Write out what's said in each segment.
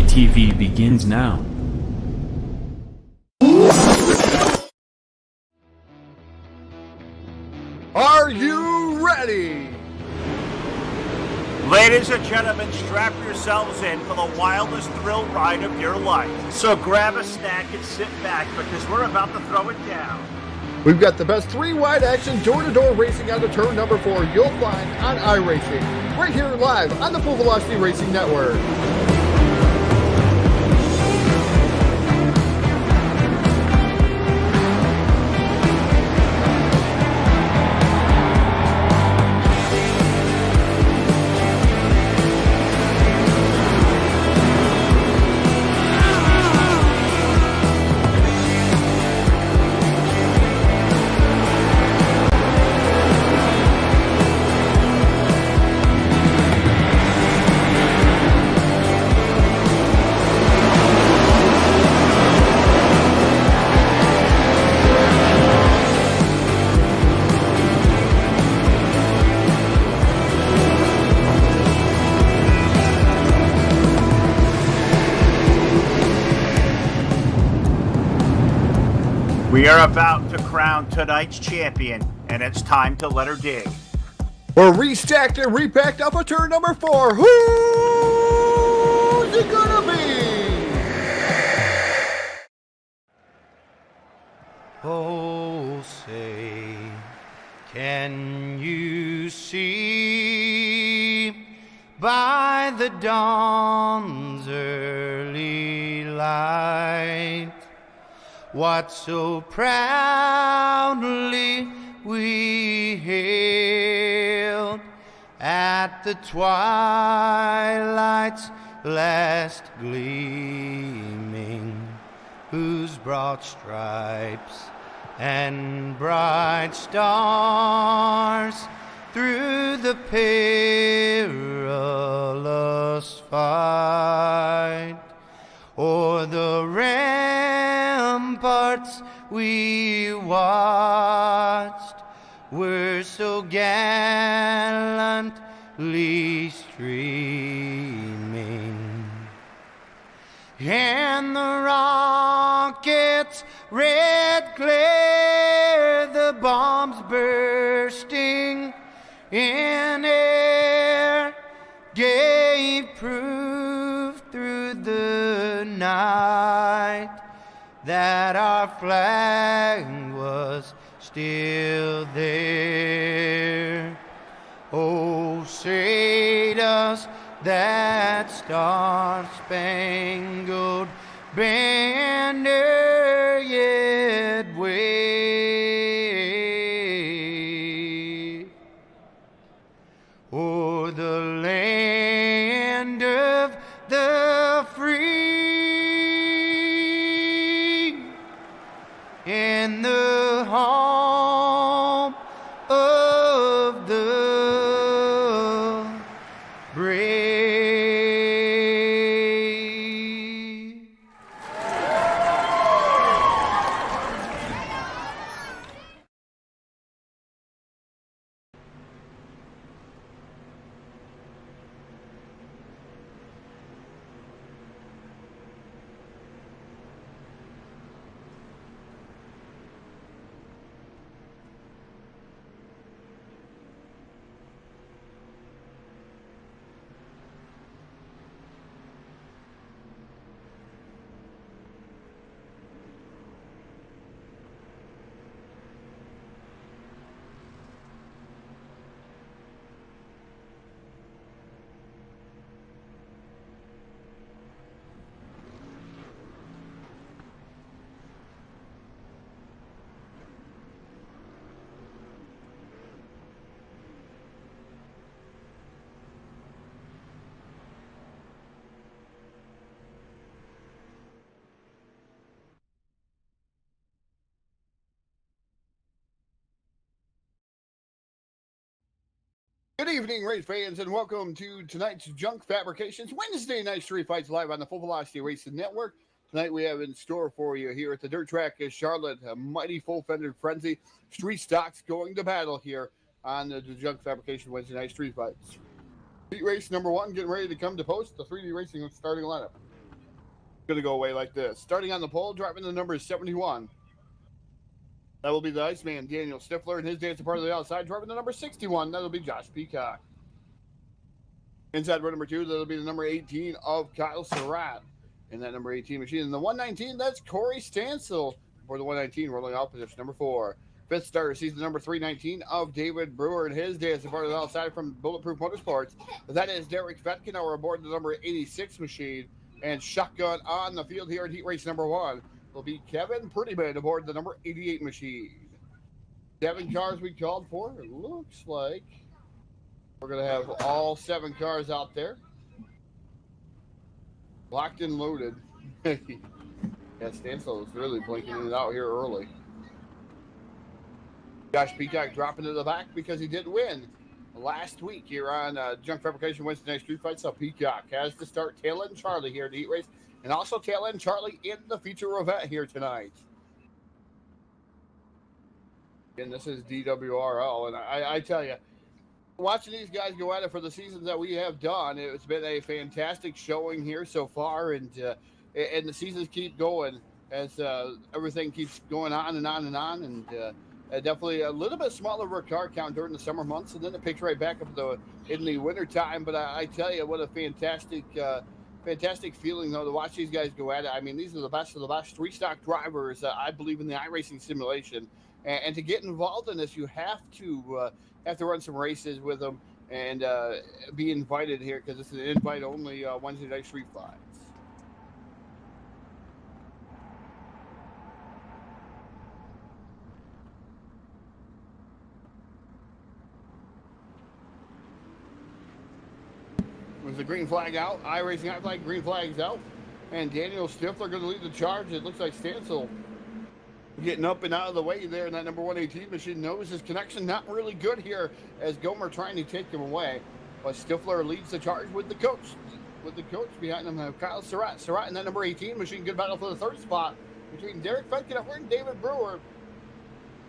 TV begins now. Are you ready? Ladies and gentlemen, strap yourselves in for the wildest thrill ride of your life. So grab a snack and sit back because we're about to throw it down. We've got the best three-wide action door-to-door racing out of turn number 4 you'll find on iRacing, right here live on the Full Velocity Racing Network. We are about to crown tonight's champion, and it's time to let her dig. We're restacked and repacked up a turn number 4. Who's it gonna be? Oh, say, can you see by the dawn's early light what so proudly we hailed at the twilight's last gleaming, whose broad stripes and bright stars through the perilous fight o'er the ramparts we watched were so gallantly streaming, and the rockets' red glare, the bombs bursting in air, gave proof through the night that our flag was still there. Oh, say does that star-spangled banner yet wave o'er the land of the free and the home of the brave? Good evening, race fans, and welcome to tonight's Junk Fabrications Wednesday night street fights live on the Full Velocity Racing Network. Tonight we have in store for you here at the dirt track is Charlotte, a mighty full-fended frenzy. Street stocks going to battle here on the Junk Fabrication Wednesday night street fights. Street race number 1 getting ready to come to post. The 3D Racing starting lineup. going to go away like this. Starting on the pole, driving the number 71. That will be the Iceman, Daniel Stifler, and his dance part of the outside, driving the number 61. That'll be Josh Peacock. Inside row number 2, that'll be the number 18 of Kyle Surratt. In that number 18 machine. In the 119, that's Corey Stansel for the 119, rolling out position number 4. Fifth starter, season number 319 of David Brewer, and his dance part of the outside from Bulletproof Motorsports. That is Derek Fetkenauer aboard the number 86 machine. And shotgun on the field here at heat race number 1 will be Kevin Prettyman aboard the number 88 machine. 7 cars we called for. It looks like we're going to have all 7 cars out there. Locked and loaded. Yeah, Stansel is really blinking it out here early. Josh Peacock dropping to the back because he did win last week here on Junk Fabrication Wednesday Night Street Fight. So Peacock has to start tail end Charlie here at the heat race, and also tail end Charlie in the feature event here tonight. And this is DWRL, and I tell you, watching these guys go at it for the seasons that we have done, it's been a fantastic showing here so far, and the seasons keep going as everything keeps going on and on and on, and definitely a little bit smaller of a car count during the summer months, and then it picks right back up in the winter time. But I tell you, what a fantastic feeling though to watch these guys go at it. I mean, these are the best of the best street stock drivers, I believe, in the iRacing simulation, and to get involved in this, you have to run some races with them and be invited here, because it's an invite only Wednesday night street fights. With the green flag out, iRacing I flag, green flag's out, and Daniel Stifler going to lead the charge. It looks like Stansel getting up and out of the way there in that number 118 machine. Knows his connection not really good here as Gomer trying to take him away, but Stifler leads the charge with the coach. With the coach behind him, Kyle Surratt. Surratt in that number 18 machine. Good battle for the third spot between Derek Fetkenauer and David Brewer.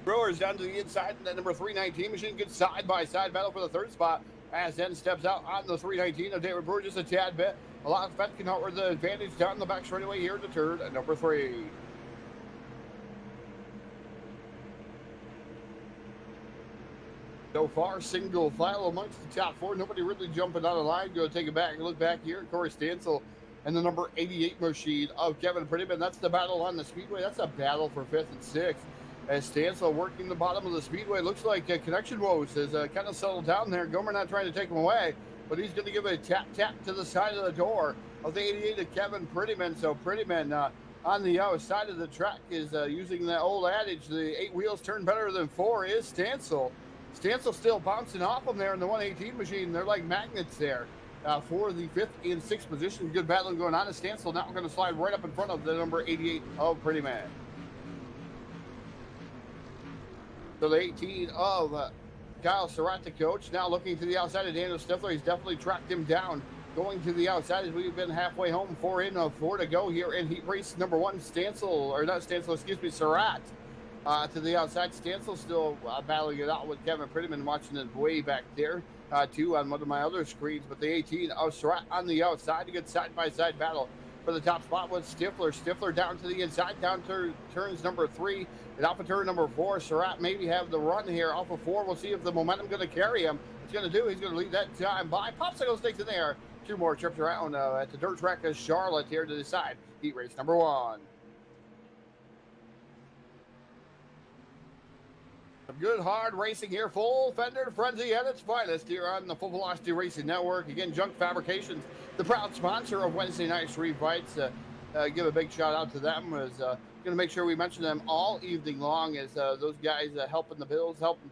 Brewer's down to the inside in that number 319 machine. Good side-by-side battle for the third spot. As then steps out on the 319 of David Brewer just a tad bit. A lot of Fetkenauer the advantage down the back straightaway here in the turn at number 3. So far, single file amongst the top 4. Nobody really jumping out of line. Go take a back look back here. Corey Stansel and the number 88 machine of Kevin Prettyman. That's the battle on the Speedway. That's a battle for 5th and 6th. As Stansel working the bottom of the Speedway. Looks like connection woes has kind of settled down there. Gomer not trying to take him away, but he's going to give a tap to the side of the door of the 88 to Kevin Prettyman. So Prettyman on the outside of the track is using that old adage, the 8 wheels turn better than 4, is Stansel. Stansel still bouncing off him there in the 118 machine. They're like magnets there for the 5th and 6th position. Good battling going on. And Stansel now going to slide right up in front of the number 88 of Prettyman. So the 18 of Kyle Surratt, the coach, now looking to the outside of Daniel Stifler. He's definitely tracked him down. Going to the outside as we've been halfway home. 4 in, 4 to go here in heat race number 1. Surratt to the outside. Stansel still battling it out with Kevin Prettyman, watching it way back there too on one of my other screens. But the 18 of Surratt on the outside. A good side-by-side battle for the top spot with Stifler. Stifler down to the inside, down to turns number 3. And off of turn number 4, Surratt maybe have the run here off of 4. We'll see if the momentum going to carry him. It's going to do. He's going to leave that time by. Popsicle sticks in there. 2 more trips around at the dirt track of Charlotte here to the side. Heat race number 1. Some good hard racing here. Full fender frenzy at its finest here on the Full Velocity Racing Network. Again, Junk Fabrications, the proud sponsor of Wednesday Night Street Fights. Give a big shout out to them. As going to make sure we mention them all evening long, as those guys helping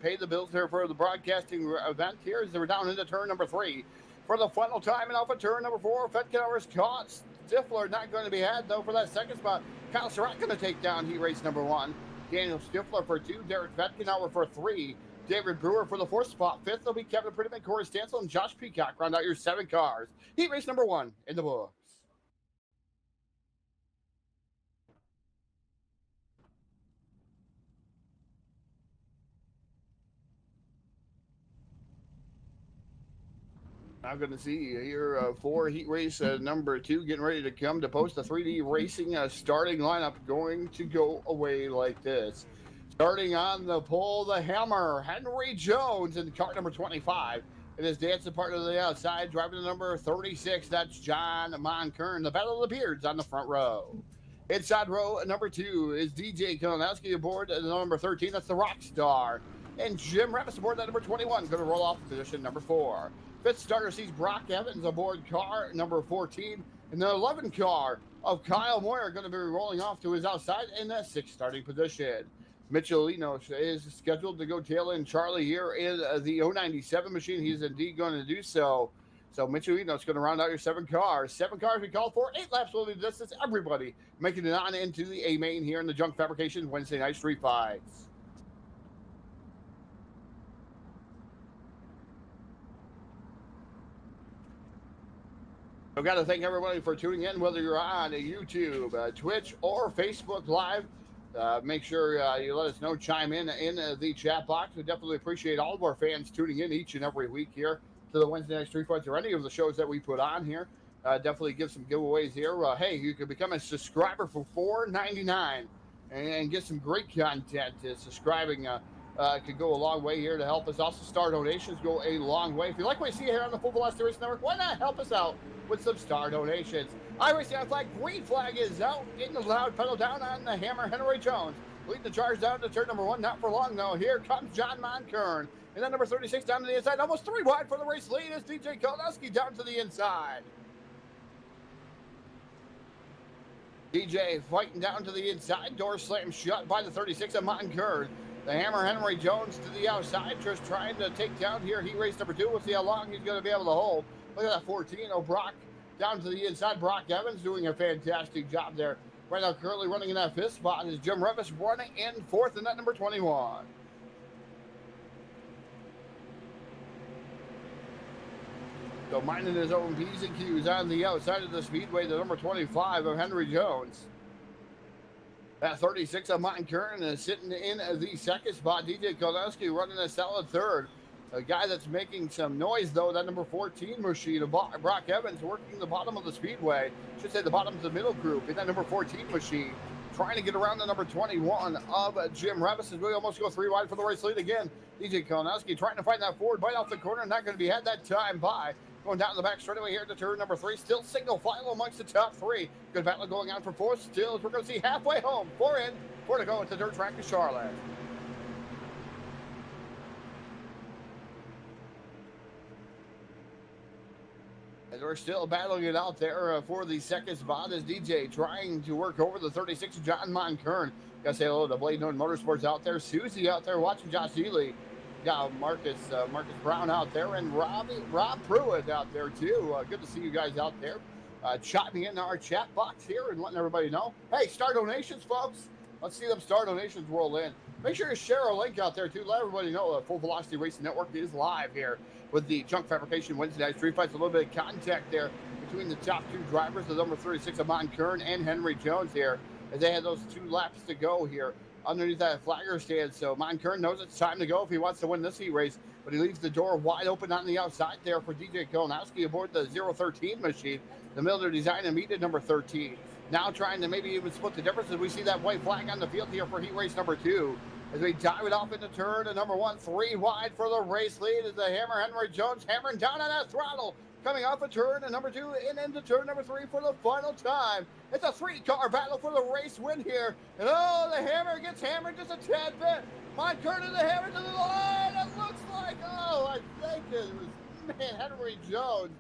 pay the bills here for the broadcasting event here as they were down into turn number 3 for the final time. And off of turn number 4, Fetkenauer's caught. Stifler not going to be had though for that second spot. Kyle Surratt going to take down heat race number 1. Daniel Stifler for 2, Derek Fetkenauer for 3, David Brewer for the 4th spot. 5th will be Kevin Prettyman, Corey Stansel, and Josh Peacock. Round out your 7 cars. Heat race number 1 in the books. Now going to see here for heat race number 2 getting ready to come to post. The 3D Racing starting lineup going to go away like this. Starting on the pole, the hammer, Henry Jones in car number 25. It is dancing part of the outside, driving the number 36. That's John Monkern. The Battle of the Beards on the front row. Inside row number 2 is DJ Kalinowski aboard the number 13. That's the Rockstar. And Jim Revis aboard that number 21. Going to roll off position number 4. Fifth starter sees Brock Evans aboard car number 14. And the 11 car of Kyle Moyer going to be rolling off to his outside in that 6th starting position. Mitchell Enos is scheduled to go tail in Charlie here in the 097 machine. He's indeed going to do so. So Mitchell Enos going to round out your 7 cars. 7 cars we called for. 8 laps will be the distance. Everybody making it on into the A main here in the Junk Fabrication Wednesday night street fights. I've got to thank everybody for tuning in, whether you're on YouTube, Twitch, or Facebook Live. Make sure you let us know, chime in the chat box. We definitely appreciate all of our fans tuning in each and every week here to the Wednesday Night Street Fights or any of the shows that we put on here. Definitely give some giveaways here. Hey, you can become a subscriber for $4.99 and get some great content. Subscribing could go a long way here to help us. Also, star donations go a long way. If you like what you see here on the Full Velocity Racing Network, why not help us out with some star donations? iRacing on flag, green flag is out. Getting the loud pedal down on the hammer, Henry Jones. Leading the charge down to turn number 1. Not for long, though. Here comes John Monkern. And then number 36 down to the inside. Almost 3 wide for the race lead is DJ Kalinowski down to the inside. DJ fighting down to the inside. Door slammed shut by the 36 of Monkern. The hammer, Henry Jones, to the outside, just trying to take down here heat race number 2. We'll see how long he's going to be able to hold. Look at that 14. Brock down to the inside. Brock Evans doing a fantastic job there. Right now, currently running in that 5th spot is Jim Revis running in 4th in that number 21. So minding his own P's and Q's on the outside of the Speedway, the number 25 of Henry Jones. That 36 of Monkern is sitting in the 2nd spot. DJ Kalinowski running a solid 3rd. A guy that's making some noise, though, that number 14 machine, Brock Evans, working the bottom of the Speedway. Should say the bottom of the middle group in that number 14 machine. Trying to get around the number 21 of Jim Revis as we almost go 3 wide for the race lead again. DJ Kalinowski trying to find that forward bite off the corner. Not going to be had that time by. Going down the back straightaway here to turn number 3. Still single file amongst the top 3. Good battle going on for 4th still as we're going to see halfway home. 4 in, 4 to go at the dirt track of Charlotte. As we're still battling it out there for the 2nd spot is DJ trying to work over the 36 John Monkern. Gotta say hello to Blade Known Motorsports out there. Susie out there watching Josh Ely. Got Marcus Brown out there and Rob Pruitt out there too. Good to see you guys out there chiming in our chat box here and letting everybody know. Hey, star donations, folks. Let's see them star donations roll in. Make sure you share a link out there too. Let everybody know the Full Velocity Racing Network is live here with the Junk Fabrication Wednesday Night Street Fights. A little bit of contact there between the top 2 drivers, the number 36 of Monkern and Henry Jones here, as they had those 2 laps to go here underneath that flagger stand. So Monkern knows it's time to go if he wants to win this heat race, but he leaves the door wide open on the outside there for DJ Kalinowski aboard the 013 machine, the Miller Design and Media number 13. Now trying to maybe even split the difference as we see that white flag on the field here for heat race number 2. As we dive it off into turn to number 1, 3 wide for the race lead is the hammer, Henry Jones, hammering down on that throttle. Coming off a turn to number 2 and into turn number 3 for the final time. It's a 3-car battle for the race win here. And oh, the hammer gets hammered just a tad bit. Monkern and the hammer to the line. It looks like, oh, I think it was, man, Henry Jones.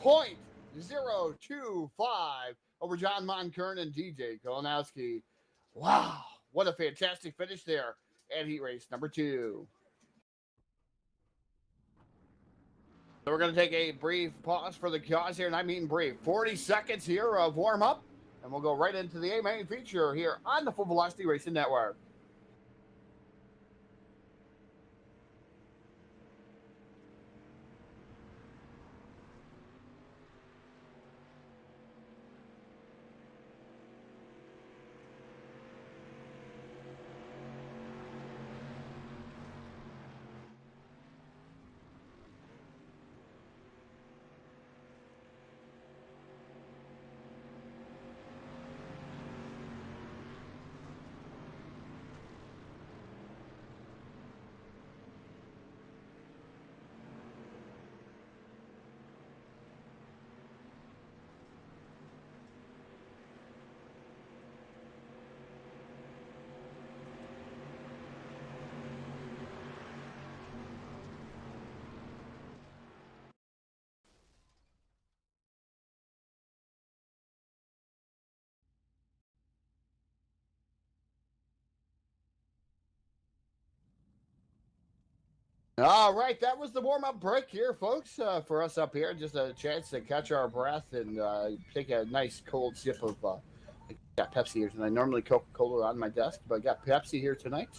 0.025 over John Monkern and DJ Kalinowski. Wow, what a fantastic finish there at heat race number 2. So we're going to take a brief pause for the cause here, and I mean brief. 40 seconds here of warm-up, and we'll go right into the A-main feature here on the Full Velocity Racing Network. All right, that was the warm-up break here, folks, for us up here. Just a chance to catch our breath and take a nice cold sip of I got Pepsi here tonight. Normally Coca-Cola on my desk, but I got Pepsi here tonight.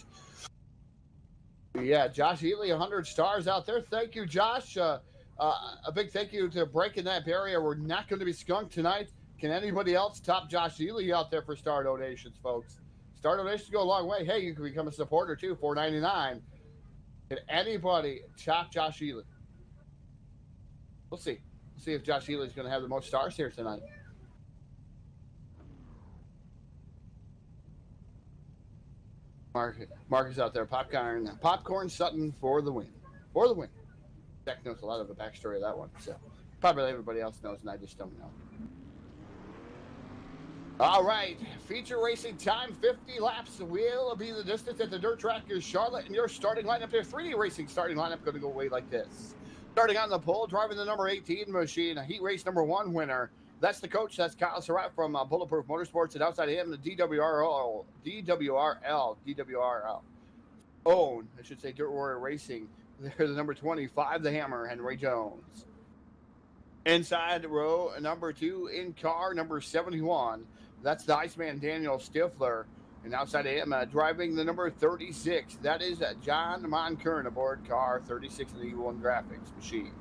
Yeah, Josh Ely, 100 stars out there. Thank you, Josh. A big thank you to breaking that barrier. We're not going to be skunked tonight. Can anybody else top Josh Ely out there for star donations, folks? Star donations go a long way. Hey, you can become a supporter too, $4.99. Can anybody chop Josh Ely? We'll see. We'll see if Josh Ely is going to have the most stars here tonight. Mark is out there. Popcorn Sutton for the win. For the win. Jack knows a lot of the backstory of that one, so probably everybody else knows, and I just don't know. All right, feature racing time, 50 laps will be the distance at the dirt track is Charlotte, and your starting lineup there, 3D racing starting lineup going to go away like this. Starting on the pole, driving the number 18 machine, heat race number 1 winner. That's the coach, that's Kyle Surratt from Bulletproof Motorsports, and outside of him, the DWRL, own, I should say, Dirt Warrior Racing. They're the number 25, the Hammer, Henry Jones. Inside row number 2 in car number 71. That's the Iceman Daniel Stifler. And outside of him, driving the number 36. That is John Monkern aboard car 36 in the E1 Graphics machine.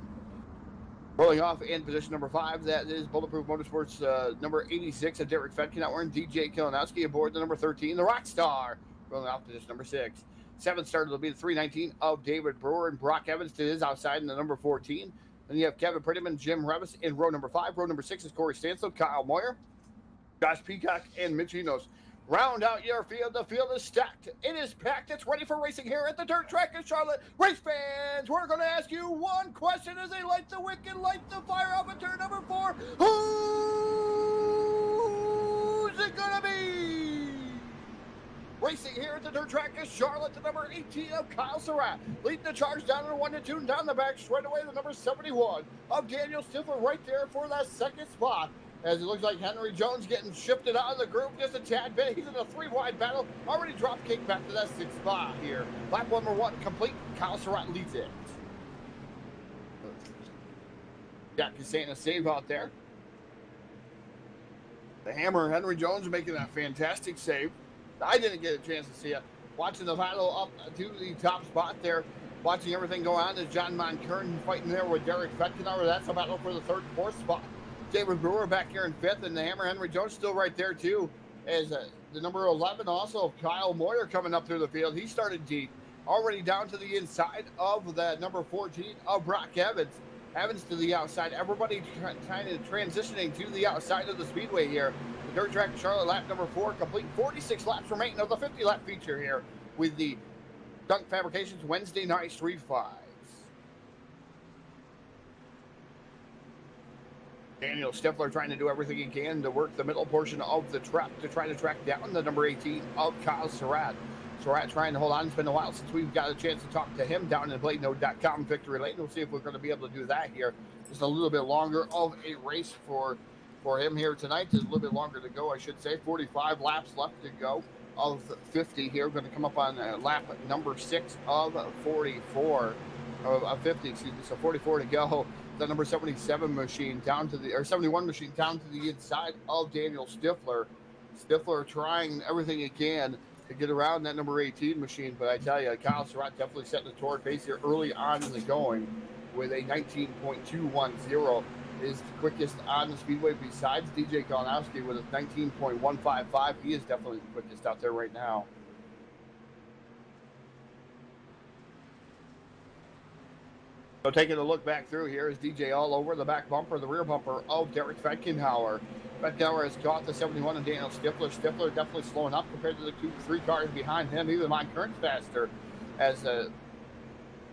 Rolling off in position number 5, that is Bulletproof Motorsports number 86, Derek Fetkin out wearing DJ Kalinowski aboard the number 13, the Rockstar. Rolling off position number 6. 7th starter will be the 319 of David Brewer, and Brock Evans to his outside in the number 14. Then you have Kevin Prettyman, Jim Revis in row number 5. Row number 6 is Corey Stansel, Kyle Moyer, Josh Peacock, and Mitch Enos. Round out your field. The field is stacked. It is packed. It's ready for racing here at the dirt track in Charlotte. Race fans, we're going to ask you one question as they light the wick and light the fire off at turn number 4. Who's it going to be? Racing here at the dirt track is Charlotte, the number 18 of Kyle Surratt. Leading the charge down to 1 and 2, and down the back straight away, the number 71 of Daniel Stifler right there for that second spot. As it looks like Henry Jones getting shifted out of the group just a tad bit. He's in a 3-wide battle. Already drop kick back to that 6th spot here. Lap number 1 complete. Kyle Surratt leads it. Jack is saying a save out there. The Hammer, Henry Jones, making a fantastic save. I didn't get a chance to see it. Watching the battle up to the top spot there. Watching everything go on. There's John Monkern fighting there with Derek Fetkenauer. That's a battle for the 3rd and 4th spot. David Brewer back here in 5th, and the Hammer Henry Jones still right there too. As the number 11 also Kyle Moyer coming up through the field. He started deep, already down to the inside of that number 14 of Brock Evans. Evans to the outside. Everybody kind of transitioning to the outside of the Speedway here. The dirt track Charlotte lap number 4 complete. 46 laps remaining of the 50-lap feature here with the Dunk Fabrications Wednesday night Street Fights. Daniel Stifler trying to do everything he can to work the middle portion of the track to try to track down the number 18 of Kyle Surratt. Surratt trying to hold on. It's been a while since we've got a chance to talk to him down in BladeNode.com Victory Lane. We'll see if we're going to be able to do that here. Just a little bit longer of a race for him here tonight. There's a little bit longer to go, I should say. 45 laps left to go of 50 here. We're going to come up on lap number 6 of 44. Of 50, excuse me. So 44 to go. The number 77 machine down to the, or 71 machine down to the inside of Daniel Stifler. Stifler trying everything he can to get around that number 18 machine, but I tell you, Kyle Surratt definitely setting the torque pace here early on in the going with a 19.210 is the quickest on the Speedway besides DJ Kalinowski with a 19.155. He is definitely the quickest out there right now. So taking a look back through here is DJ all over the back bumper, the rear bumper of Derek Fetkenauer. Fetkenauer has caught the 71 and Daniel Stifler. Stifler definitely slowing up compared to the 2-3 cars behind him. Even Monkern's faster as the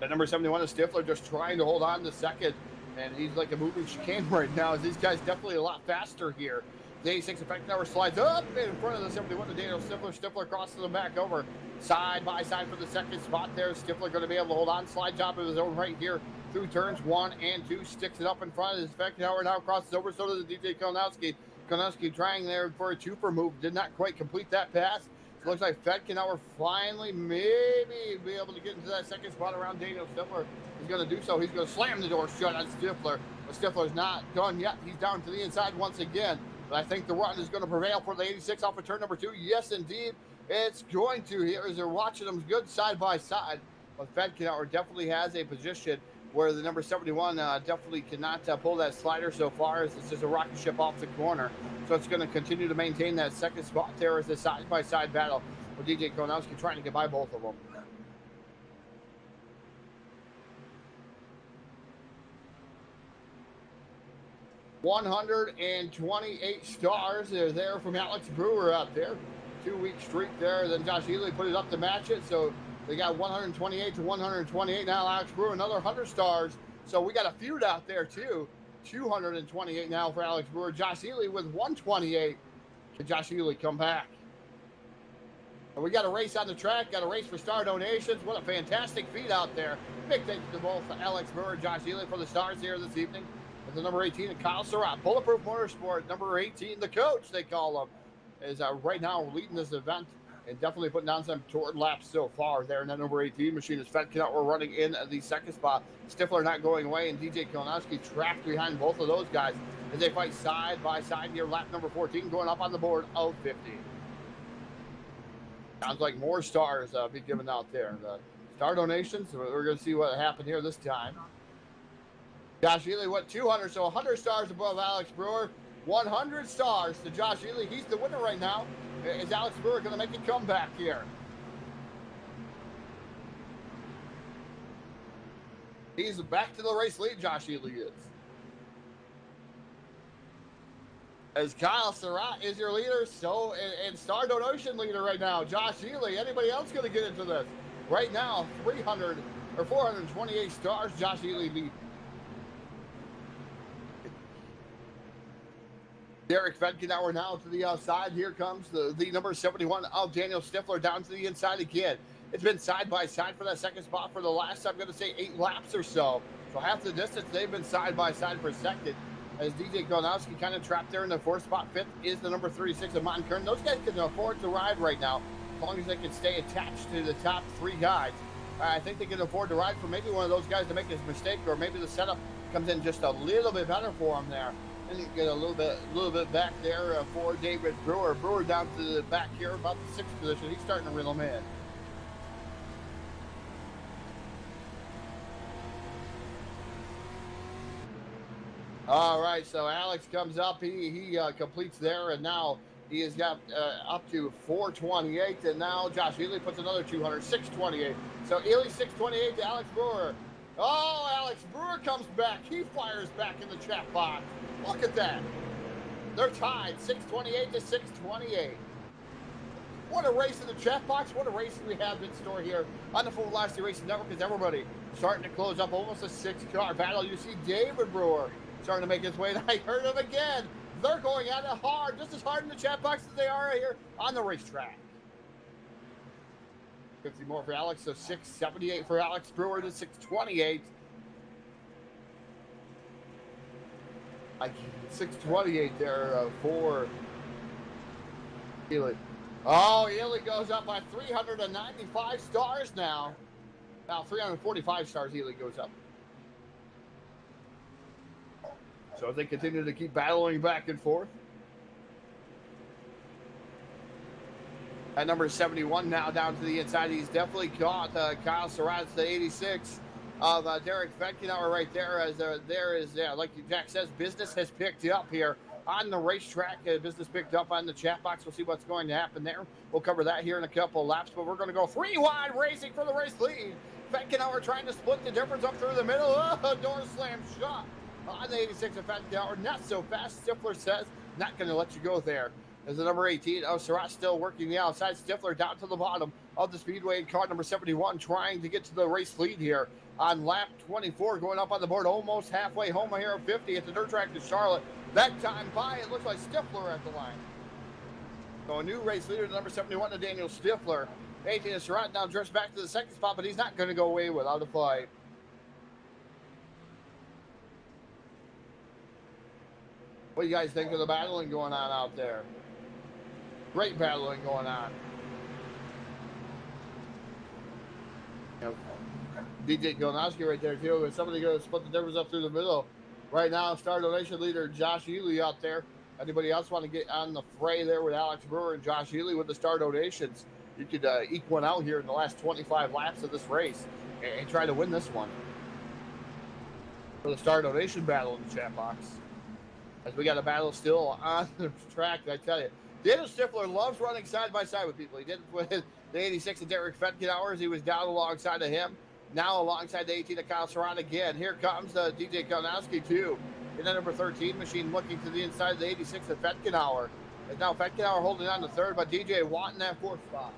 number 71 is Stifler just trying to hold on to second. And he's like a moving chicane right now as these guys definitely a lot faster here. The 86 Fetkenauer slides up in front of the 71 and Daniel Stifler. Stifler crosses them back over side by side for the second spot there. Stifler going to be able to hold on. Slide job of his own right here through turns 1 and 2. Sticks it up in front of his Fetkenauer. Now crosses over. So does the DJ Kalinowski. Kalinowski trying there for a 2-for move. Did not quite complete that pass. Looks like Fedkenauer finally maybe be able to get into that second spot around Daniel Stifler. He's going to do so. He's going to slam the door shut on Stifler. But Stifler's not done yet. He's down to the inside once again. But I think the run is going to prevail for the 86 off of turn number 2. Yes, indeed, it's going to here as they're watching them good side by side. But Fedkenauer definitely has a position where the number 71 definitely cannot pull that slider so far as it's just a rocket ship off the corner. So it's going to continue to maintain that second spot there as a side-by-side battle with DJ Konowski trying to get by both of them. $128 stars are there from Alex Brewer out there. 2-week streak there. Then Josh Ely put it up to match it. So they got 128 to 128. Now Alex Brewer, another 100 stars. So we got a feud out there too. 228 now for Alex Brewer. Josh Ely with 128. Can Josh Ely come back? And we got a race on the track. Got a race for star donations. What a fantastic feat out there. Big thanks to both Alex Brewer and Josh Ely for the stars here this evening. With the number 18, Kyle Surratt. Bulletproof Motorsport, number 18, the coach, they call him, is right now leading this event and definitely putting down some tour laps so far there. And that number 18 machine is Fedkenauer running in the second spot. Stifler not going away, and DJ Konowski trapped behind both of those guys as they fight side by side here. Lap number 14 going up on the board of 50. Sounds like more stars be given out there. The star donations, we're going to see what happened here this time. Josh Ely, what, 200, so 100 stars above Alex Brewer. 100 stars to Josh Ely. He's the winner right now. Is Alex Brewer going to make a comeback here? He's back to the race lead, Josh Ely is. As Kyle Surratt is your leader, so and star donation leader right now, Josh Ely. Anybody else going to get into this? Right now, 300 or 428 stars, Josh Ely lead. Derek Fedkenauer now to the outside. Here comes the number 71 of Daniel Stifler down to the inside again. It's been side by side for that second spot for the last, I'm going to say, 8 laps or so. So half the distance, they've been side by side for second. As DJ Konowski kind of trapped there in the 4th spot. 5th is the number 36 of Martin Kern. Those guys can afford to ride right now as long as they can stay attached to the top 3 guys. I think they can afford to ride for maybe one of those guys to make a mistake, or maybe the setup comes in just a little bit better for them there. And you get a little bit back there for David Brewer. Brewer down to the back here, about the 6th position. He's starting to reel him in. All right, so Alex comes up. He completes there, and now he has got up to 428. And now Josh Ely puts another 200, 628. So Ely 628 to Alex Brewer. Oh, Alex Brewer comes back. He fires back in the chat box. Look at that. They're tied, 628 to 628. What a race in the chat box. What a race we have in store here on the Full Velocity Racing Network, because everybody starting to close up almost a 6-car battle. You see David Brewer starting to make his way, and I heard him again. They're going at it hard, just as hard in the chat box as they are here on the racetrack. 50 more for Alex, so 678 for Alex Brewer to 628. 628 there for Ely. Oh, Ely goes up by 395 stars now. Now 345 stars Ely goes up. So they continue to keep battling back and forth. At number 71 now down to the inside. He's definitely caught Kyle Surratt, the 86 of Derek Fedkenauer right there. As there is, like Jack says, business has picked up here on the racetrack. Business picked up on the chat box. We'll see what's going to happen there. We'll cover that here in a couple laps, but we're going to go 3 wide racing for the race lead. Fedkenauer trying to split the difference up through the middle. Oh, door slam shot on the 86 of Fedkenauer. Not so fast, Stifler says. Not going to let you go there. As the number 18 of Surratt still working the outside. Stifler down to the bottom of the Speedway in car number 71, trying to get to the race lead here on lap 24, going up on the board almost halfway home here at 50 at the dirt track to Charlotte. That time by, it looks like Stifler at the line. So a new race leader, the number 71 to Daniel Stifler. 18 of Surratt now drifts back to the second spot, but he's not going to go away without a fight. What do you guys think of the battling going on out there? Great battling going on. You know, DJ Gilnowski right there too. And somebody going to split the difference up through the middle. Right now, star donation leader Josh Ely out there. Anybody else want to get on the fray there with Alex Brewer and Josh Ely with the star donations? You could eke one out here in the last 25 laps of this race and try to win this one. For the star donation battle in the chat box. As we got a battle still on the track, I tell you. Daniel Stifler loves running side by side with people. He did it with the 86 of Derek Fetkenauer. He was down alongside of him. Now alongside the 18 of Kyle Surratt again. Here comes the DJ Kalnowski too. In the number 13 machine looking to the inside of the 86 of Fetkenauer. And now Fetkenauer holding on to third, but DJ wanting that fourth spot.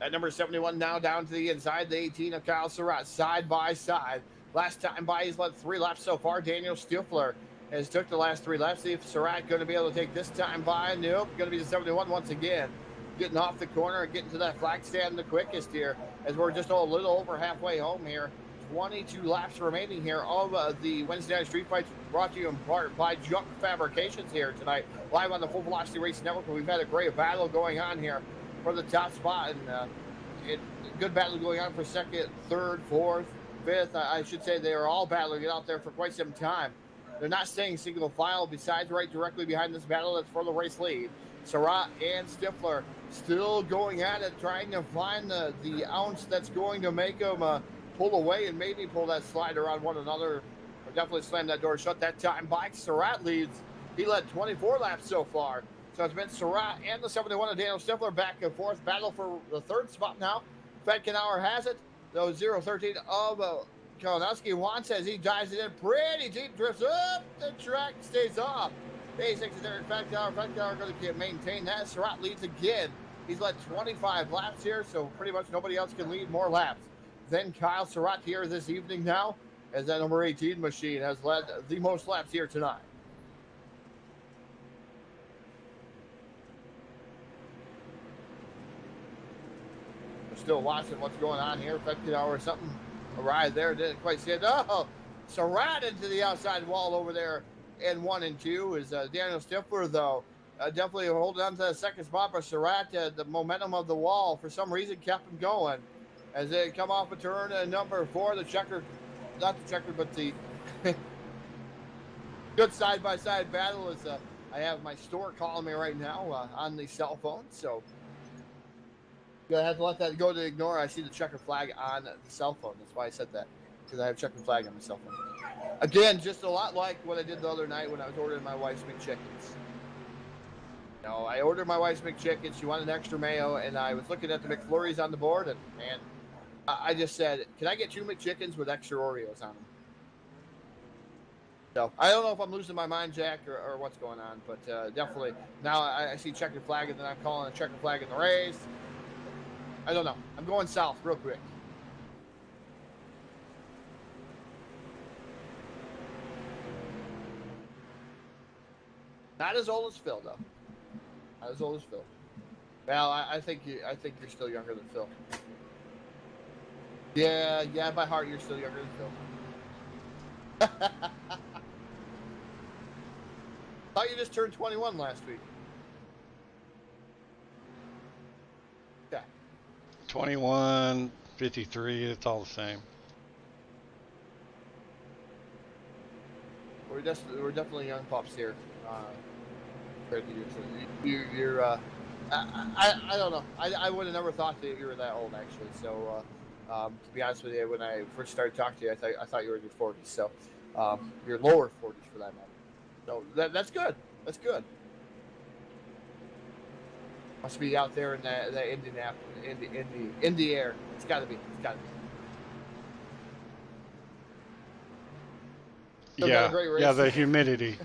At number 71 now down to the inside, the 18 of Kyle Surratt, side by side. Last time by, he's led 3 laps so far. Daniel Stifler has took the last 3 laps. See if Surratt going to be able to take this time by. Nope, going to be the 71 once again. Getting off the corner and getting to that flag stand the quickest here as we're just a little over halfway home here. 22 laps remaining here of the Wednesday Night Street Fights, brought to you in part by Junk Fabrications here tonight, live on the Full Velocity Race Network. We've had a great battle going on here for the top spot, and good battle going on for second, third, fourth, fifth. I should say they are all battling it out there for quite some time. They're not staying single file. Besides, right directly behind this battle, that's for the race lead. Surratt and Stifler still going at it, trying to find the ounce that's going to make them pull away and maybe pull that slider on one another, or definitely slam that door shut. That time by Surratt leads. He led 24 laps so far. So it's been Surratt and the 71 of Daniel Stifler back and forth. Battle for the third spot now. Fetkenauer has it. Though 0-13 of Kalinowski wants as he dives it in pretty deep, drifts up the track, stays off. 86 is Derek Fetkenauer. Fetkenauer going to maintain that. Surratt leads again. He's led 25 laps here, so pretty much nobody else can lead more laps than Kyle Surratt here this evening now, as that number 18 machine has led the most laps here tonight. We're still watching what's going on here. Fetkenauer or something arrived there, didn't quite see it. Oh, Surratt into the outside wall over there in 1 and 2 is Daniel Stifler, though. Definitely holding on to the second spot, but Surratt, the momentum of the wall, for some reason, kept him going. As they come off a turn number 4, the checker, not the checker, but the good side-by-side battle is, I have my store calling me right now on the cell phone, so I have to let that go to ignore. I see the checker flag on the cell phone. That's why I said that, because I have checker flag on my cell phone. Again, just a lot like what I did the other night when I was ordering my wife's McChickens. You know, I ordered my wife's McChickens. She wanted extra mayo, and I was looking at the McFlurries on the board, and man, I just said, can I get 2 McChickens with extra Oreos on them? So I don't know if I'm losing my mind, Jack, or what's going on, but definitely now I see checkered flag, and then I'm calling a checkered flag in the race. I don't know. I'm going south real quick. Not as old as Phil, though. Not as old as Phil. Well, I think you're still younger than Phil. Yeah, by heart, you're still younger than Phil. Thought you just turned 21 last week. Okay. 21, 53, it's all the same. We're definitely young pups here. You're I don't know. I would have never thought that you were that old, actually. So, to be honest with you, when I first started talking to you, I thought you were in your 40s. So, your lower 40s for that matter. So that's good. That's good. Must be out there in the Indianapolis, in the air. It's got to be. It's got to be. Yeah, the humidity.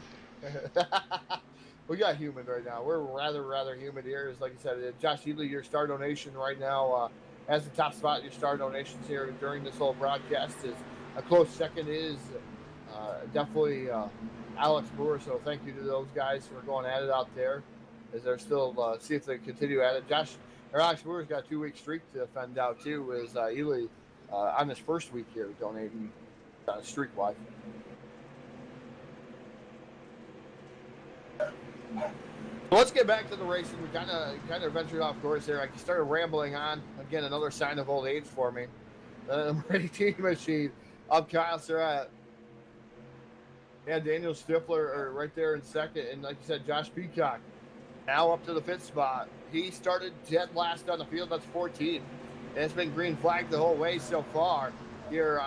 We got humid right now. We're rather humid here. As like I said, Josh Ely, your star donation right now as the top spot. Your star donations here during this whole broadcast is a close second is definitely Alex Brewer. So thank you to those guys who are going at it out there as they're still see if they continue at it. Alex Brewer's got a 2-week streak to defend out too. Is Ely on his first week here donating streak wise. Let's get back to the racing. We kind of ventured off course there. I started rambling on. Again, another sign of old age for me. The number 18 machine of Kyle Surratt. Yeah, Daniel Stifler are right there in second. And like you said, Josh Peacock now up to the 5th spot. He started dead last on the field. That's 14. And it's been green flag the whole way so far. Here,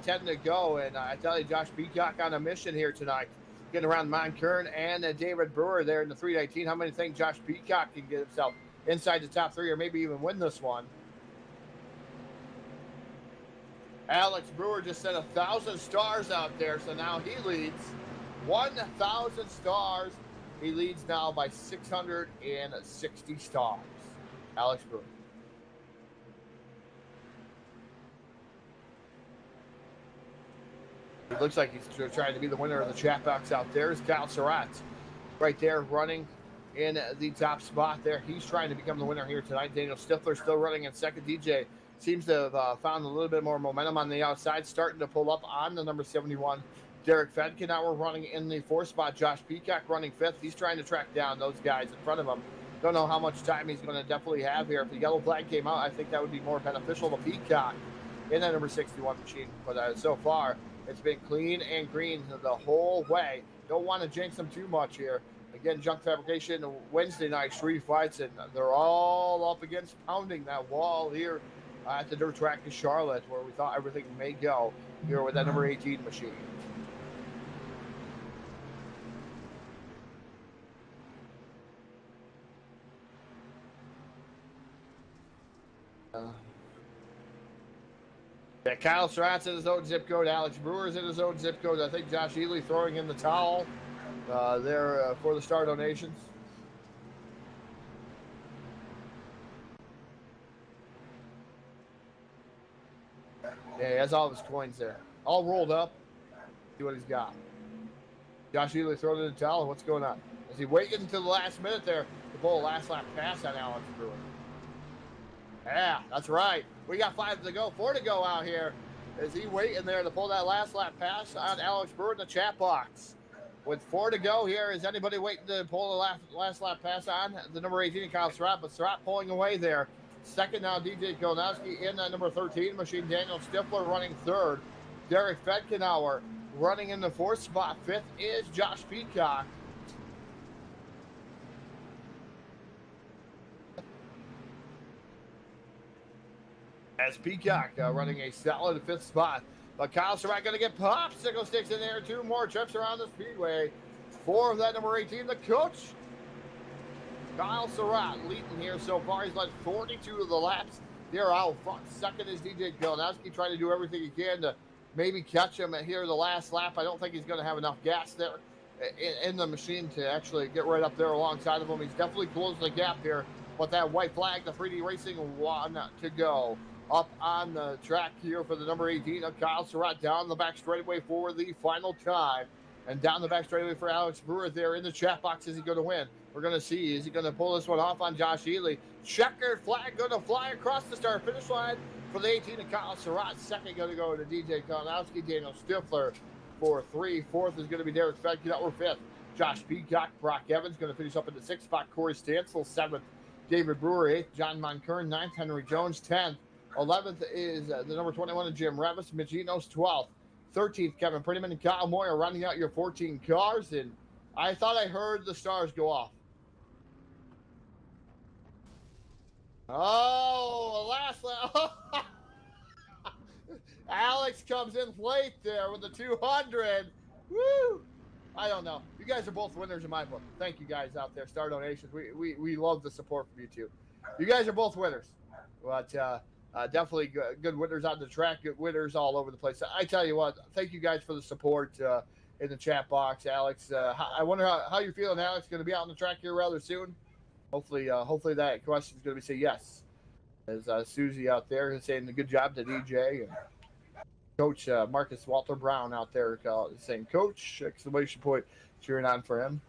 10 to go. And I tell you, Josh Peacock on a mission here tonight. Getting around Monkern and David Brewer there in the 319. How many think Josh Peacock can get himself inside the top 3 or maybe even win this one? Alex Brewer just sent 1,000 stars out there, so now he leads 1,000 stars. He leads now by 660 stars. Alex Brewer. It looks like he's trying to be the winner of the chat box out there. Is Kyle Surratt right there running in the top spot there. He's trying to become the winner here tonight. Daniel Stifler still running in second. DJ seems to have found a little bit more momentum on the outside, starting to pull up on the number 71. Derek Fedkin now we're running in the 4th spot. Josh Peacock running 5th. He's trying to track down those guys in front of him. Don't know how much time he's going to definitely have here. If the yellow flag came out, I think that would be more beneficial to Peacock in that number 61 machine. But so far, it's been clean and green the whole way. Don't want to jinx them too much here. Again, Junk Fabrication Wednesday night street fights, and they're all up against pounding that wall here at the dirt track in Charlotte, where we thought everything may go here with that number 18 machine. Yeah, Kyle Surratt's in his own zip code. Alex Brewer's in his own zip code. I think Josh Ely throwing in the towel there for the star donations. Yeah, he has all of his coins there. All rolled up. See what he's got. Josh Ely throwing in the towel. What's going on? Is he waiting until the last minute there to pull a last lap pass on Alex Brewer? Yeah, that's right. We got 5 to go, 4 to go out here. Is he waiting there to pull that last lap pass on Alex Brewer in the chat box? With 4 to go here, is anybody waiting to pull the last lap pass on the number 18, Kyle Surratt? But Surratt pulling away there. Second now, DJ Kolnowski in that number 13 machine. Daniel Stifler running 3rd. Derek Fedkenauer running in the 4th spot. 5th is Josh Peacock. As Peacock running a solid 5th spot. But Kyle Surratt going to get popsicle sticks in there. 2 more trips around the Speedway. 4 of that number 18, the coach. Kyle Surratt leading here so far. He's led 42 of the laps. They're out front. Second is DJ Kolnowski trying to do everything he can to maybe catch him here the last lap. I don't think he's going to have enough gas there in the machine to actually get right up there alongside of him. He's definitely closed the gap here. But that white flag, the 3D Racing, 1 to go. Up on the track here for the number 18 of Kyle Surratt down the back straightaway for the final time. And down the back straightaway for Alex Brewer there in the chat box. Is he going to win? We're going to see. Is he going to pull this one off on Josh Ely? Checkered flag going to fly across the start finish line for the 18 of Kyle Surratt. Second going to go to DJ Kolnowski. Daniel Stifler for 3. 4th is going to be Derek Fedkin. We're 5th. Josh Peacock. Brock Evans going to finish up in the 6th spot. Corey Stansel 7th. David Brewer 8th. John Monkern 9th. Henry Jones 10th. 11th is the number 21 of Jim Revis. Magino's 12th. 13th, Kevin Prettyman and Kyle Moyer rounding out your 14 cars. And I thought I heard the stars go off. Oh, last lap. Alex comes in late there with the 200. Woo! I don't know. You guys are both winners in my book. Thank you guys out there. Star donations. We love the support from you two. You guys are both winners. But definitely good winners on the track, good winners all over the place. I tell you what, thank you guys for the support in the chat box, Alex. I wonder how you're feeling, Alex. Going to be out on the track here rather soon. Hopefully that question is going to be say yes. As Susie out there is saying a good job to DJ and Coach Marcus Walter Brown out there saying Coach exclamation point, cheering on for him.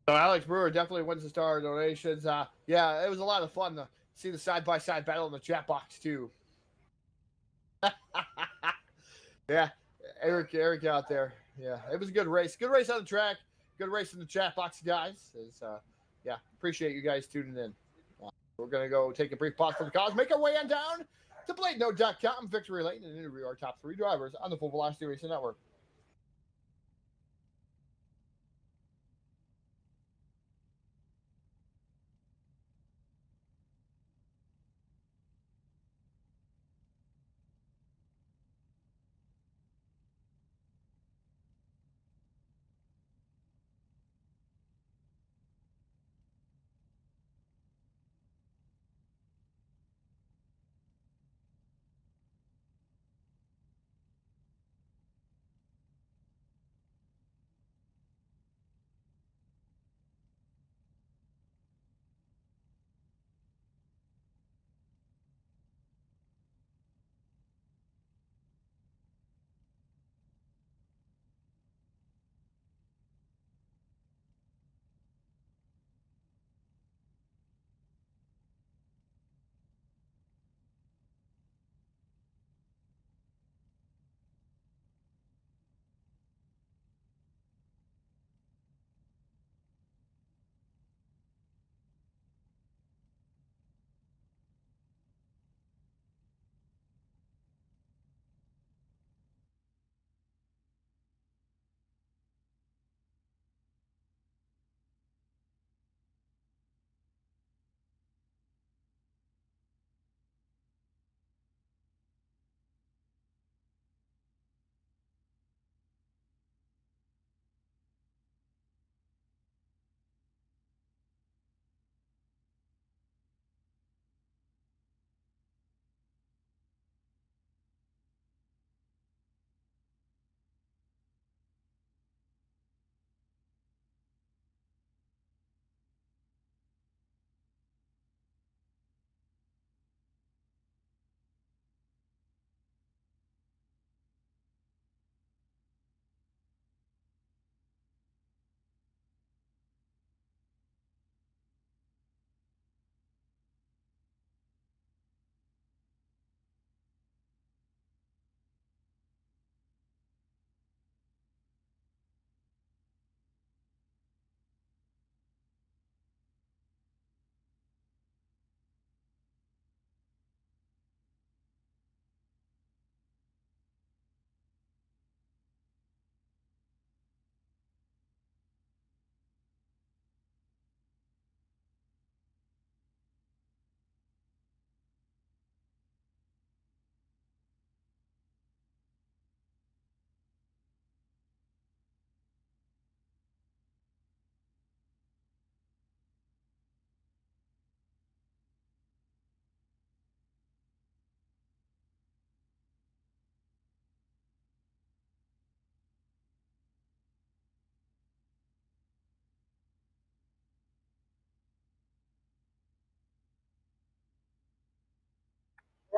So Alex Brewer definitely wins the star donations. Yeah, it was a lot of fun to see the side-by-side battle in the chat box, too. Yeah, Eric out there. Yeah, it was a good race. Good race on the track. good race in the chat box, guys. Yeah, appreciate you guys tuning in. We're going to go take a brief pause for the cause, make our way on down to BladeNote.com, Victory Lane, and interview our top 3 drivers on the Full Velocity Racing Network.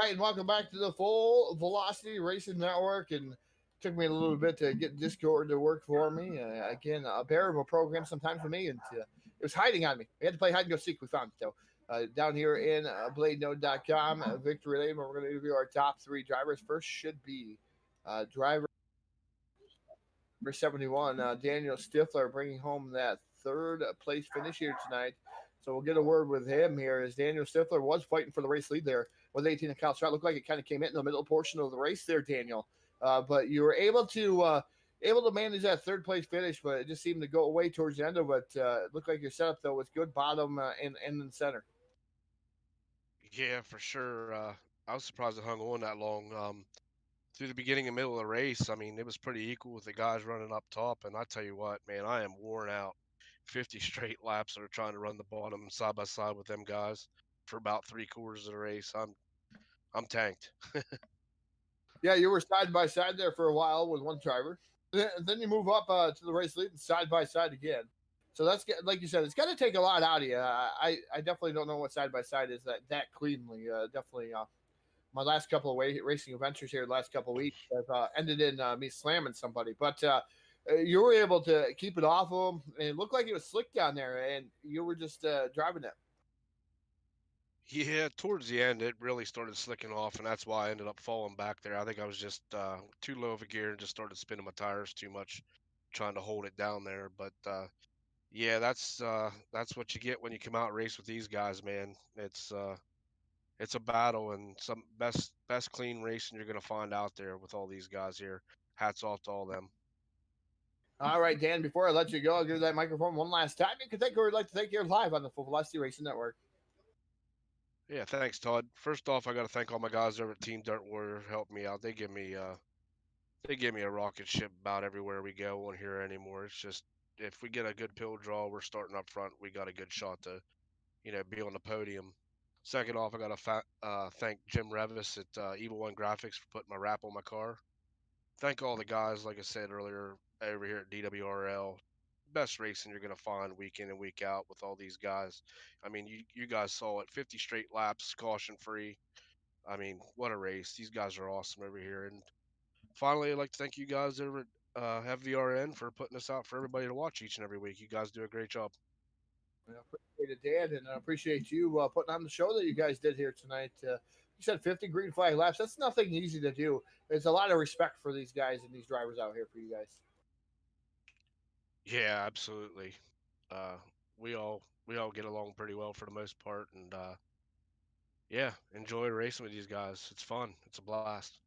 Right, and welcome back to the Full Velocity Racing Network. And took me a little bit to get Discord to work for me. Again, a bearable program sometimes for me, and it was hiding on me. We had to play hide and go seek. We found it though. Down here in BladeNode.com, Victory Lane, where we're going to interview our top 3 drivers. First should be driver number 71, Daniel Stifler, bringing home that 3rd place finish here tonight. So we'll get a word with him here, as Daniel Stifler was fighting for the race lead there with 18 of Kyle Stroud. Looked like it kind of came in the middle portion of the race there, Daniel. But you were able to manage that 3rd place finish, but it just seemed to go away towards the end of it. It looked like your setup though was good, bottom and in the center. Yeah, for sure. I was surprised it hung on that long. Through the beginning and middle of the race, I mean, it was pretty equal with the guys running up top. And I tell you what, man, I am worn out. 50 straight laps that are trying to run the bottom side by side with them guys for about 3/4 of the race. I'm tanked. Yeah, you were side by side there for a while with one driver. Then you move up to the race lead and side by side again. So that's like you said, it's got to take a lot out of you. I definitely don't know what side by side is that cleanly. Definitely, my last couple of racing adventures here, the last couple of weeks, have ended in me slamming somebody. But you were able to keep it off of them, and it looked like it was slick down there, and you were just driving it. Yeah, towards the end, it really started slicking off, and that's why I ended up falling back there. I think I was just too low of a gear and just started spinning my tires too much. trying to hold it down there. But yeah, that's what you get when you come out and race with these guys, man. It's a battle and some best clean racing you're gonna find out there with all these guys here. Hats off to all them. All right, Dan, before I let you go, I'll give you that microphone one last time. You can think or would like to thank you live on the Full Velocity Racing Network. Yeah, thanks, Todd. First off, I got to thank all my guys over at Team Dirt Warrior helped me out. They give me a rocket ship about everywhere we go on here anymore. It's just if we get a good pill draw, we're starting up front. We got a good shot to be on the podium. Second off, I got to thank Jim Revis at Evil One Graphics for putting my wrap on my car. Thank all the guys, like I said earlier, over here at DWRL. Best racing you're going to find week in and week out with all these guys. I mean, you guys saw it, 50 straight laps, caution free. I mean, what a race. These guys are awesome over here. And finally, I'd like to thank you guys over at FVRN for putting this out for everybody to watch each and every week. You guys do a great job. I appreciate it, Dan, and I appreciate you putting on the show that you guys did here tonight. You said 50 green flag laps. That's nothing easy to do. There's a lot of respect for these guys and these drivers out here for you guys. Yeah, absolutely. Uh, we all get along pretty well for the most part, and yeah, enjoy racing with these guys. It's fun. It's a blast.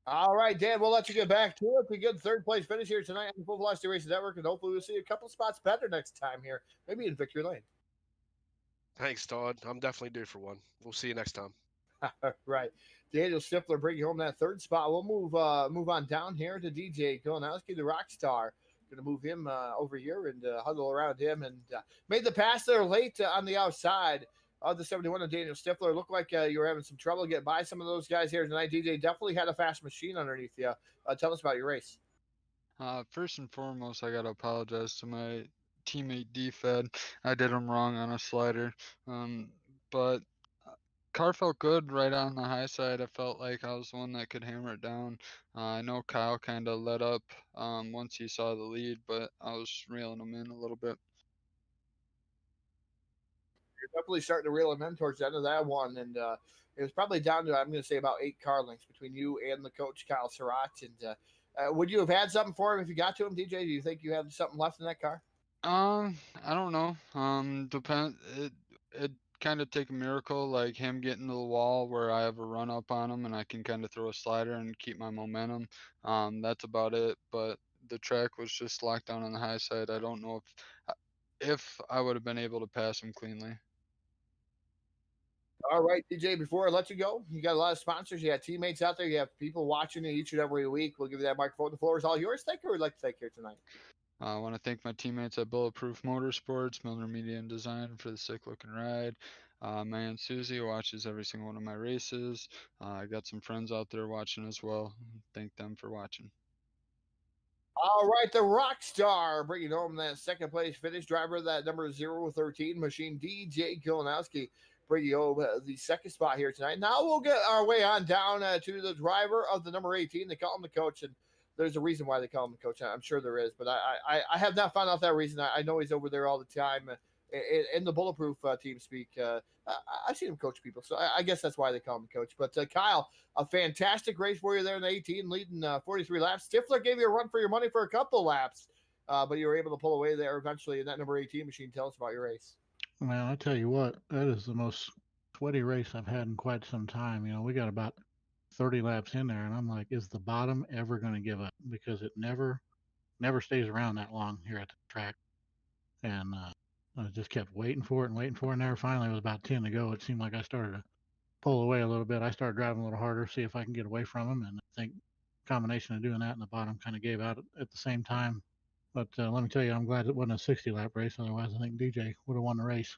All right, Dan, we'll let you get back to it. A good third place finish here tonight on the Full Velocity Racing Network, and hopefully we'll see a couple spots better next time here, maybe in Victory Lane. Thanks, Todd. I'm definitely due for one. We'll see you next time. Right. Daniel Stifler bringing home that third spot. We'll move on down here to DJ Kolonowski, the rock star. Going to move him over here and huddle around him, and made the pass there late on the outside of the 71 of Daniel Stifler. Looked like you were having some trouble getting by some of those guys here tonight. DJ definitely had a fast machine underneath you. Tell us about your race. First and foremost, I got to apologize to my teammate D-Fed. I did him wrong on a slider. But car felt good right on the high side. I felt like I was the one that could hammer it down. I know Kyle kind of let up once he saw the lead, but I was reeling him in a little bit. You're definitely starting to reel him in towards the end of that one, and it was probably down to, I'm going to say, about 8 car lengths between you and the coach, Kyle Surratt. And would you have had something for him if you got to him, DJ? Do you think you have something left in that car? I don't know. It kind of take a miracle like him getting to the wall where I have a run up on him and I can kind of throw a slider and keep my momentum. That's about it. But the track was just locked down on the high side. I don't know if I would have been able to pass him cleanly. All right, DJ, before I let you go, you got a lot of sponsors. You got teammates out there. You have people watching you each and every week. We'll give you that microphone. The floor is all yours. Thank you. We'd like to thank you tonight. I want to thank my teammates at Bulletproof Motorsports, Miller Media and Design for the sick looking ride. My Aunt Susie watches every single one of my races. I got some friends out there watching as well. Thank them for watching. All right, the rock star bringing home that second place finish. Driver of that number 013 machine, DJ Kolonowski, bringing home the second spot here tonight. Now we'll get our way on down to the driver of the number 18. They call him the coach, and there's a reason why they call him the coach. I'm sure there is, but I have not found out that reason. I know he's over there all the time in the Bulletproof team speak. I've seen him coach people, so I guess that's why they call him coach. But Kyle, a fantastic race for you there in the 18, leading 43 laps. Stifler gave you a run for your money for a couple laps, but you were able to pull away there eventually in that number 18 machine. Tell us about your race. Well, I tell you what, that is the most sweaty race I've had in quite some time. You know, we got about 30 laps in there, and I'm like, is the bottom ever going to give up? Because it never stays around that long here at the track. And I just kept waiting for it, and there finally it was about 10 to go. It seemed like I started to pull away a little bit. I started driving a little harder, see if I can get away from them, and I think combination of doing that and the bottom kind of gave out at the same time. But let me tell you, I'm glad it wasn't a 60-lap race. Otherwise, I think DJ would have won the race.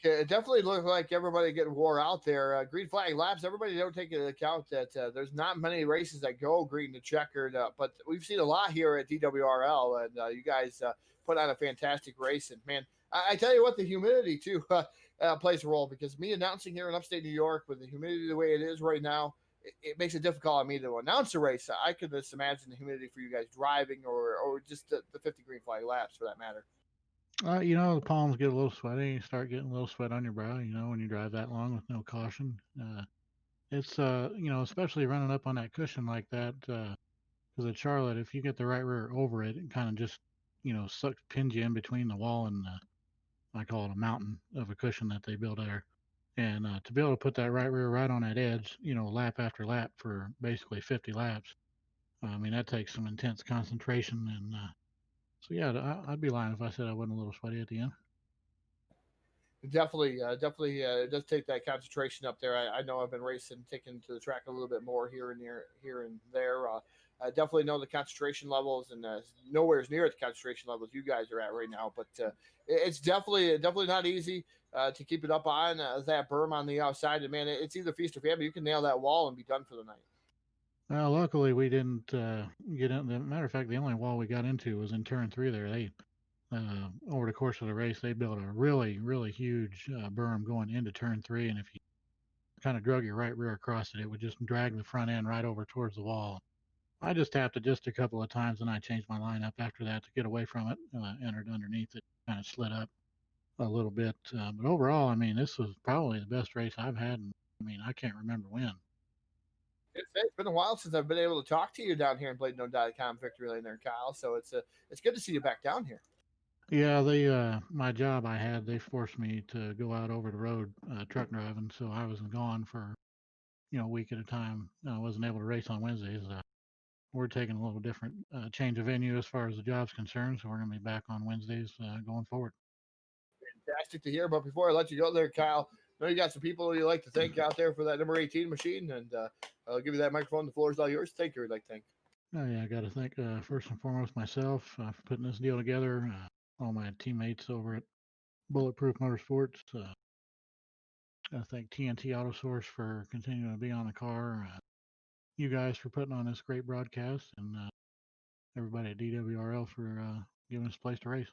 It definitely looked like everybody getting wore out there. Green flag laps, everybody don't take into account that there's not many races that go green to checkered, but we've seen a lot here at DWRL, and you guys put on a fantastic race. And man, I tell you what, the humidity too plays a role, because me announcing here in upstate New York with the humidity the way it is right now, it makes it difficult on me to announce a race. I could just imagine the humidity for you guys driving or just the 50 green flag laps for that matter. You know, the palms get a little sweaty. You start getting a little sweat on your brow, you know, when you drive that long with no caution. It's, you know, especially running up on that cushion like that, because Because at Charlotte, if you get the right rear over it, it kind of just, pins you in between the wall and I call it a mountain of a cushion that they build there. And to be able to put that right rear right on that edge, lap after lap for basically 50 laps, I mean, that takes some intense concentration. And so, yeah, I'd be lying if I said I wasn't a little sweaty at the end. Definitely, it does take that concentration up there. I know I've been racing, taking to the track a little bit more here and there. I definitely know the concentration levels, and nowhere near the concentration levels you guys are at right now. But it's definitely not easy to keep it up on that berm on the outside. And man, it's either feast or famine. You can nail that wall and be done for the night. Well, luckily we didn't get in. As a matter of fact, the only wall we got into was in turn 3 there. They over the course of the race, they built a really, really huge berm going into turn 3, and if you kind of drug your right rear across it, it would just drag the front end right over towards the wall. I just tapped it just a couple of times, and I changed my lineup after that to get away from it. Entered underneath it, kind of slid up a little bit. But overall, I mean, this was probably the best race I've had. I mean, I can't remember when. It's been a while since I've been able to talk to you down here in BladeNode.com, Victory Lane there, Kyle. So it's good to see you back down here. Yeah, they my job I had, they forced me to go out over the road truck driving, so I was gone for a week at a time. I wasn't able to race on Wednesdays. We're taking a little different change of venue as far as the job's concerned, so we're going to be back on Wednesdays going forward. Fantastic to hear. But before I let you go there, Kyle, I know you got some people you like to thank out there for that number 18 machine, and I'll give you that microphone. The floor is all yours. Thank you. I'd like to thank. Oh yeah, I got to thank first and foremost myself for putting this deal together. All my teammates over at Bulletproof Motorsports. I thank TNT Auto Source for continuing to be on the car. You guys for putting on this great broadcast, and everybody at DWRL for giving us a place to race.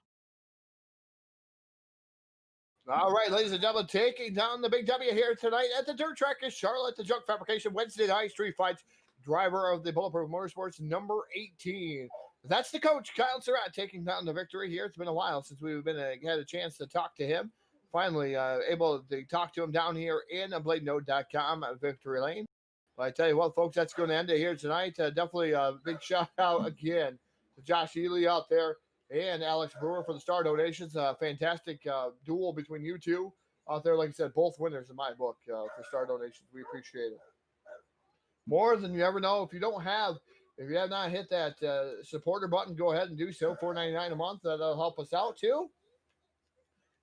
All right, ladies and gentlemen, taking down the big W here tonight at the dirt track is Charlotte, the Junk Fabrication Wednesday Night Street Fights driver of the Bulletproof Motorsports, number 18. That's the coach, Kyle Surratt, taking down the victory here. It's been a while since we've had a chance to talk to him. Finally, able to talk to him down here in BladeNode.com at Victory Lane. But I tell you what, folks, that's going to end it here tonight. Definitely a big shout out again to Josh Ely out there and Alex Brewer for the star donations. Fantastic duel between you two out there. Like I said, both winners in my book for star donations. We appreciate it. More than you ever know. If you have not hit that supporter button, go ahead and do so. $4.99 a month. That'll help us out too.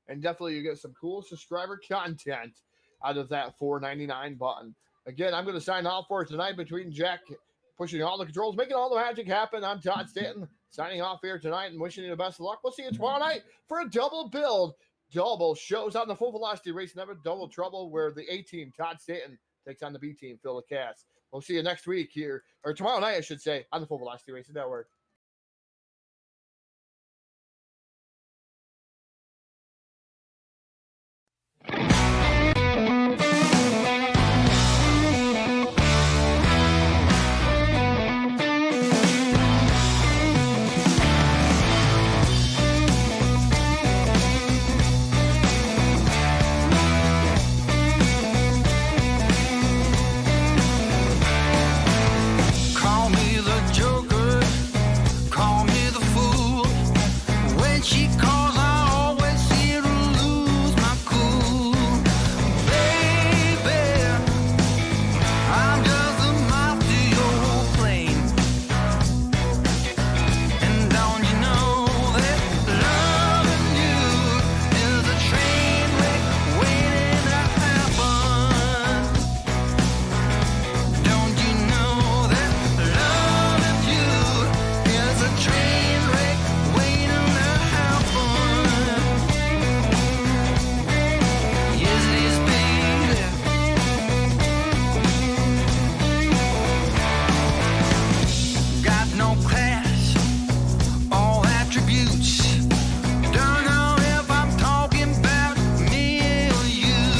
And definitely you get some cool subscriber content out of that $4.99 button. Again, I'm going to sign off for tonight between Jack pushing all the controls, making all the magic happen. I'm Todd Stanton signing off here tonight and wishing you the best of luck. We'll see you tomorrow night for a double build. Double shows on the Full Velocity Race Network, Double Trouble, where the A team, Todd Stanton, takes on the B team, Phil LeCass. We'll see you next week here, or tomorrow night, I should say, on the Full Velocity Race Network.